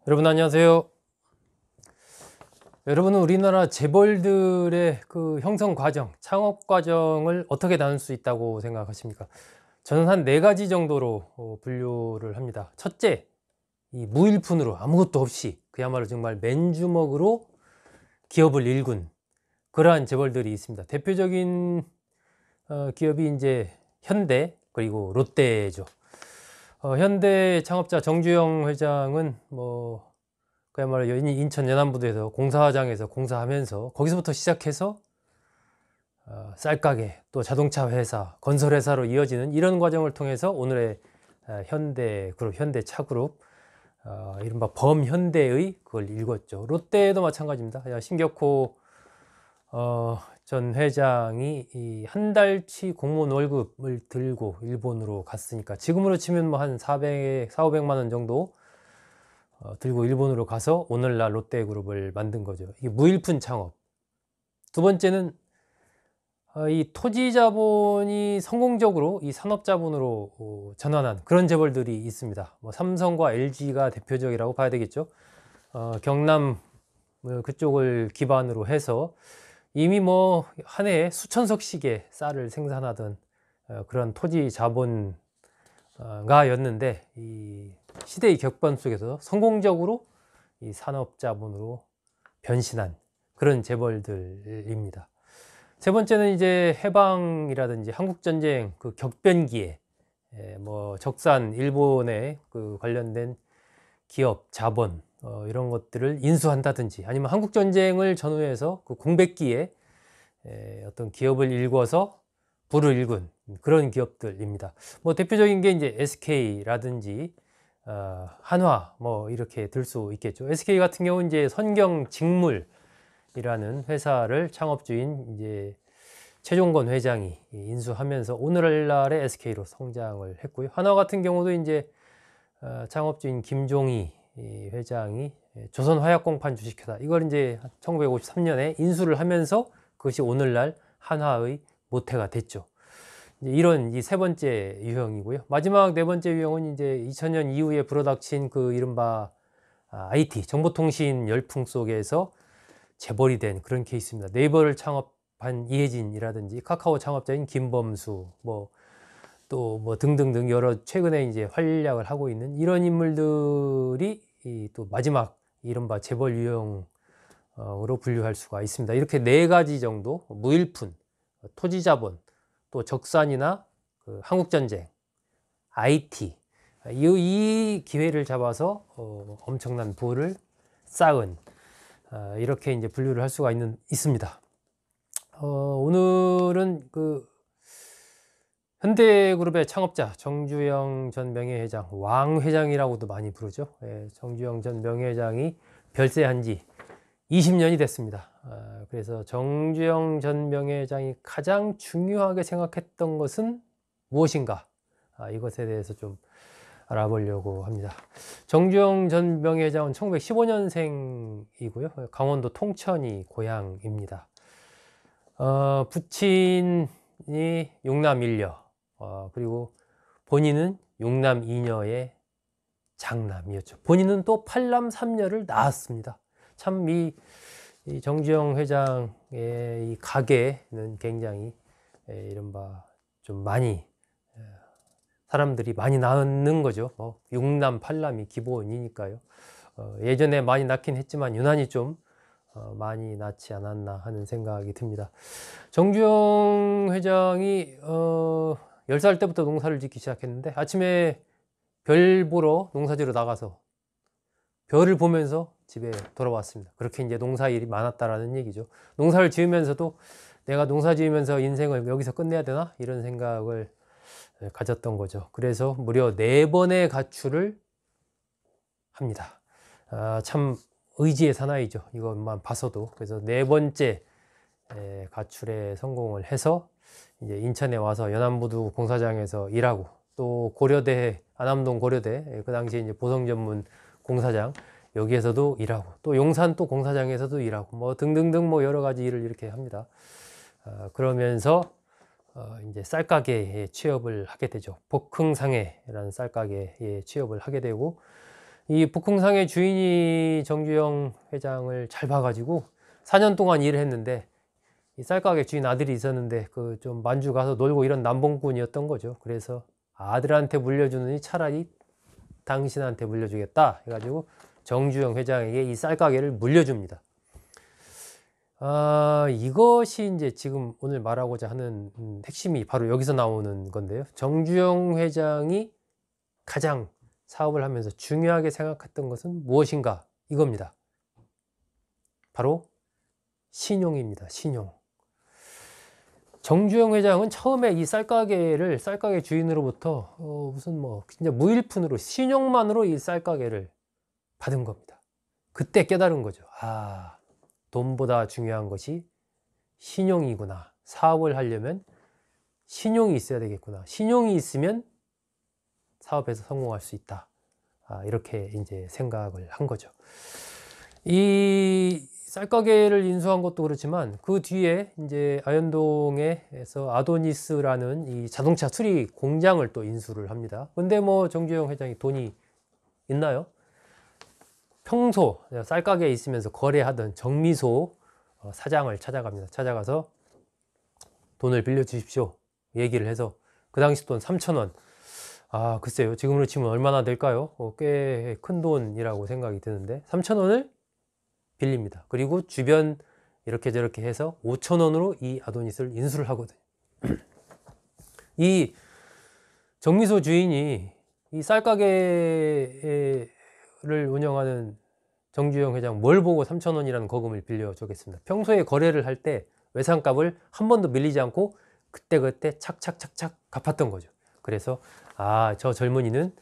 여러분 안녕하세요. 여러분은 우리나라 재벌들의 그 형성 과정, 창업 과정을 어떻게 나눌 수 있다고 생각하십니까? 저는 한 4가지 정도로 분류를 합니다. 첫째, 이 무일푼으로 아무것도 없이 그야말로 정말 맨주먹으로 기업을 일군 그러한 재벌들이 있습니다. 대표적인 기업이 이제 현대 그리고 롯데죠. 현대 창업자 정주영 회장은 그야말로 인천 연안부두에서 공사장에서 공사하면서 거기서부터 시작해서 쌀가게, 또 자동차 회사, 건설 회사로 이어지는 이런 과정을 통해서 오늘의 현대그룹, 현대차그룹, 이른바 범현대의 그걸 일궜죠. 롯데도 마찬가지입니다. 신격호 전 회장이 이 한 달치 공무원 월급을 들고 일본으로 갔으니까 지금으로 치면 뭐 한 400~500만 원 정도 들고 일본으로 가서 오늘날 롯데그룹을 만든 거죠. 이게 무일푼 창업. 두 번째는 이 토지 자본이 성공적으로 이 산업 자본으로 전환한 그런 재벌들이 있습니다. 삼성과 LG가 대표적이라고 봐야 되겠죠. 경남 그쪽을 기반으로 해서 이미 한 해에 수천석씩의 쌀을 생산하던 그런 토지 자본가였는데 이 시대의 격변 속에서 성공적으로 이 산업 자본으로 변신한 그런 재벌들입니다. 세 번째는 이제 해방이라든지 한국전쟁 그 격변기에 적산 일본의 그 관련된 기업 자본 이런 것들을 인수한다든지 아니면 한국전쟁을 전후해서 그 공백기에 어떤 기업을 일궈서 부를 일군 그런 기업들입니다. 대표적인 게 이제 SK라든지 한화 이렇게 들 수 있겠죠. SK 같은 경우는 이제 선경직물이라는 회사를 창업주인 이제 최종건 회장이 인수하면서 오늘날의 SK로 성장을 했고요. 한화 같은 경우도 이제 창업주인 김종희 회장이 조선화약공판 주식회사 이걸 이제 1953년에 인수를 하면서 그것이 오늘날 한화의 모태가 됐죠. 이런 이 세 번째 유형이고요. 마지막 네 번째 유형은 이제 2000년 이후에 불어닥친 그 이른바 IT 정보통신 열풍 속에서 재벌이 된 그런 케이스입니다. 네이버를 창업한 이혜진이라든지 카카오 창업자인 김범수 또 등등등 여러 최근에 이제 활약을 하고 있는 이런 인물들이 또 마지막 이른바 재벌 유형으로 분류할 수가 있습니다. 이렇게 4가지 정도 무일푼, 토지자본, 또 적산이나 그 한국전쟁, IT 이 기회를 잡아서 엄청난 부를 쌓은 이렇게 이제 분류를 할 수가 있습니다. 오늘은 그 현대그룹의 창업자 정주영 전 명예회장, 왕 회장이라고도 많이 부르죠. 정주영 전 명예회장이 별세한 지 20년이 됐습니다. 그래서 정주영 전 명예회장이 가장 중요하게 생각했던 것은 무엇인가? 이것에 대해서 좀 알아보려고 합니다. 정주영 전 명예회장은 1915년생이고요. 강원도 통천이 고향입니다. 부친이 용남 일녀, 그리고 본인은 용남 이녀의 장남이었죠. 본인은 또 8남 3녀를 낳았습니다. 참 이 정주영 회장의 이 가계는 굉장히 이른바 좀 많이 사람들이 많이 낳는 거죠. 6남 8남이 기본이니까요. 예전에 많이 낳긴 했지만 유난히 좀 많이 낳지 않았나 하는 생각이 듭니다. 정주영 회장이 10살 때부터 농사를 짓기 시작했는데 아침에 별 보러 농사지로 나가서 별을 보면서 집에 돌아왔습니다. 그렇게 이제 농사일이 많았다라는 얘기죠. 농사를 지으면서도 내가 농사 지으면서 인생을 여기서 끝내야 되나? 이런 생각을 가졌던 거죠. 그래서 무려 4번의 가출을 합니다. 참 의지의 사나이죠. 이것만 봐서도. 그래서 4번째 가출에 성공을 해서 이제 인천에 와서 연안부두 공사장에서 일하고 또 고려대 안암동 고려대 그 당시에 이제 보성 전문 공사장 여기에서도 일하고 또 용산 또 공사장에서도 일하고 등등등 여러 가지 일을 이렇게 합니다. 그러면서 이제 쌀가게에 취업을 하게 되죠. 복흥상해라는 쌀가게에 취업을 하게 되고 이 북흥상의 주인이 정주영 회장을 잘 봐가지고 4년 동안 일을 했는데, 이 쌀가게 주인 아들이 있었는데 그 좀 만주 가서 놀고 이런 남봉꾼이었던 거죠. 그래서 아들한테 물려주느니 차라리 당신한테 물려주겠다 해가지고 정주영 회장에게 이 쌀가게를 물려줍니다. 이것이 이제 지금 오늘 말하고자 하는 핵심이 바로 여기서 나오는 건데요. 정주영 회장이 가장 사업을 하면서 중요하게 생각했던 것은 무엇인가? 이겁니다. 바로 신용입니다. 신용. 정주영 회장은 처음에 이 쌀가게 주인으로부터 무슨 뭐 진짜 무일푼으로 신용만으로 이 쌀가게를 받은 겁니다. 그때 깨달은 거죠. 돈보다 중요한 것이 신용이구나. 사업을 하려면 신용이 있어야 되겠구나. 신용이 있으면 사업에서 성공할 수 있다. 이렇게 이제 생각을 한 거죠. 이 쌀가게를 인수한 것도 그렇지만 그 뒤에 이제 아현동에서 아도니스라는 이 자동차 수리 공장을 또 인수를 합니다. 근데 뭐 정주영 회장이 돈이 있나요? 평소 쌀가게에 있으면서 거래하던 정미소 사장을 찾아갑니다. 찾아가서 돈을 빌려주십시오. 얘기를 해서 그 당시 돈 3,000원. 글쎄요. 지금으로 치면 얼마나 될까요? 꽤 큰 돈이라고 생각이 드는데 3,000원을 빌립니다. 그리고 주변 이렇게 저렇게 해서 5,000원으로 이 아도니스를 인수를 하거든요. 이 정미소 주인이 이 쌀가게를 운영하는 정주영 회장 뭘 보고 3,000원이라는 거금을 빌려주겠습니다. 평소에 거래를 할 때 외상값을 한 번도 밀리지 않고 그때그때 착착착착 갚았던 거죠. 그래서 저 젊은이는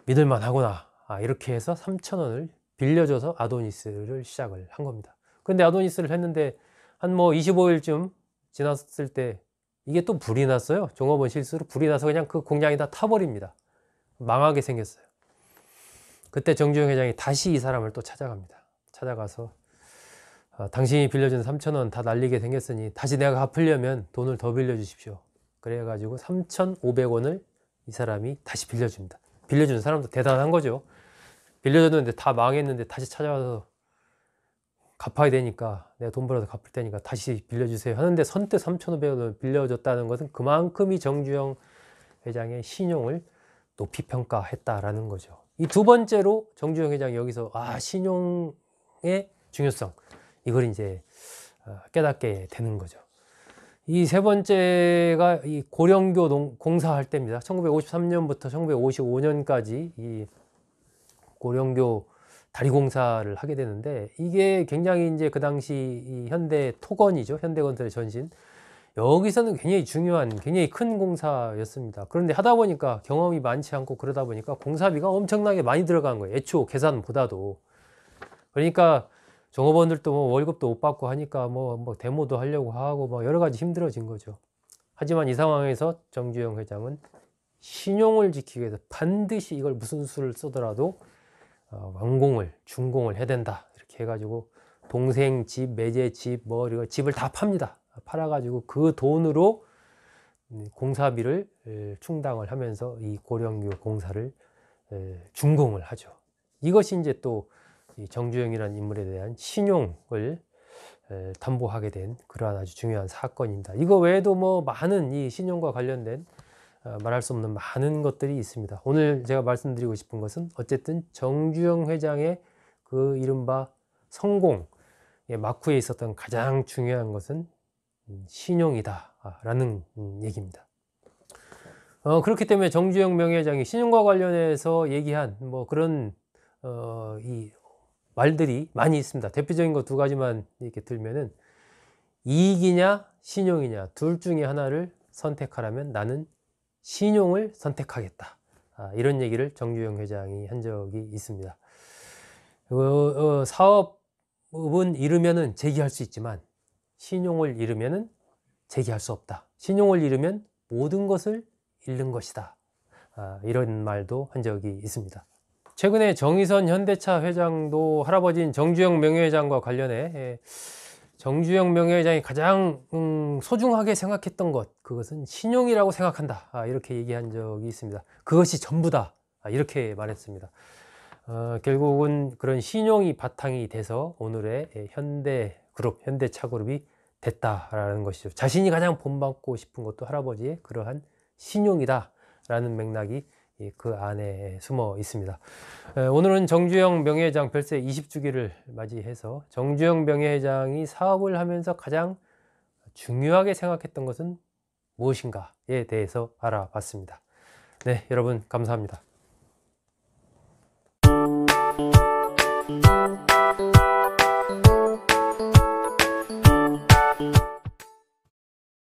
믿을만 하구나. 이렇게 해서 3,000원을 빌려줘서 아도니스를 시작을 한 겁니다. 근데 아도니스를 했는데 한 뭐 25일쯤 지났을 때 이게 또 불이 났어요. 종업원 실수로 불이 나서 그냥 그 공장이 다 타버립니다. 망하게 생겼어요. 그때 정주영 회장이 다시 이 사람을 또 찾아갑니다. 찾아가서 당신이 빌려준 3,000원 다 날리게 생겼으니 다시 내가 갚으려면 돈을 더 빌려주십시오. 그래가지고 3,500원을 이 사람이 다시 빌려줍니다. 빌려준 사람도 대단한 거죠. 빌려줬는데 다 망했는데 다시 찾아와서 갚아야 되니까 내가 돈 벌어서 갚을 테니까 다시 빌려주세요 하는데 선뜻 3,500원을 빌려줬다는 것은 그만큼이 정주영 회장의 신용을 높이 평가했다라는 거죠. 이 두 번째로 정주영 회장이 여기서 신용의 중요성 이걸 이제 깨닫게 되는 거죠. 이 세 번째가 이 고령교 공사할 때입니다. 1953년부터 1955년까지 이 고령교 다리 공사를 하게 되는데 이게 굉장히 이제 그 당시 이 현대 토건이죠. 현대건설의 전신. 여기서는 굉장히 중요한, 굉장히 큰 공사였습니다. 그런데 하다 보니까 경험이 많지 않고 그러다 보니까 공사비가 엄청나게 많이 들어간 거예요. 애초 계산보다도. 그러니까 종업원들도 뭐 월급도 못 받고 하니까 뭐 데모도 하려고 하고 뭐 여러 가지 힘들어진 거죠. 하지만 이 상황에서 정주영 회장은 신용을 지키기 위해서 반드시 이걸 무슨 수를 쓰더라도 완공을, 준공을 해야 된다. 이렇게 해가지고 동생 집, 매제 집, 이거 집을 다 팝니다. 팔아가지고 그 돈으로 공사비를 충당을 하면서 이 고령교 공사를 준공을 하죠. 이것이 이제 또 정주영이라는 인물에 대한 신용을 담보하게 된 그러한 아주 중요한 사건입니다. 이거 외에도 뭐 많은 이 신용과 관련된 말할 수 없는 많은 것들이 있습니다. 오늘 제가 말씀드리고 싶은 것은 어쨌든 정주영 회장의 그 이른바 성공 막후에 있었던 가장 중요한 것은 신용이다 라는 얘기입니다. 그렇기 때문에 정주영 명예회장이 신용과 관련해서 얘기한 뭐 그런 이 말들이 많이 있습니다. 대표적인 거 두 가지만 이렇게 들면은 이익이냐 신용이냐 둘 중에 하나를 선택하라면 나는 신용을 선택하겠다. 이런 얘기를 정주영 회장이 한 적이 있습니다. 사업은 잃으면은 재기할 수 있지만 신용을 잃으면은 재기할 수 없다. 신용을 잃으면 모든 것을 잃는 것이다. 이런 말도 한 적이 있습니다. 최근에 정의선 현대차 회장도 할아버지인 정주영 명예회장과 관련해 정주영 명예회장이 가장 소중하게 생각했던 것, 그것은 신용이라고 생각한다. 이렇게 얘기한 적이 있습니다. 그것이 전부다. 이렇게 말했습니다. 결국은 그런 신용이 바탕이 돼서 오늘의 현대그룹, 현대차그룹이 됐다라는 것이죠. 자신이 가장 본받고 싶은 것도 할아버지의 그러한 신용이다라는 맥락이 그 안에 숨어 있습니다. 오늘은 정주영 명예회장 별세 20주기를 맞이해서 정주영 명예회장이 사업을 하면서 가장 중요하게 생각했던 것은 무엇인가에 대해서 알아봤습니다. 네, 여러분 감사합니다.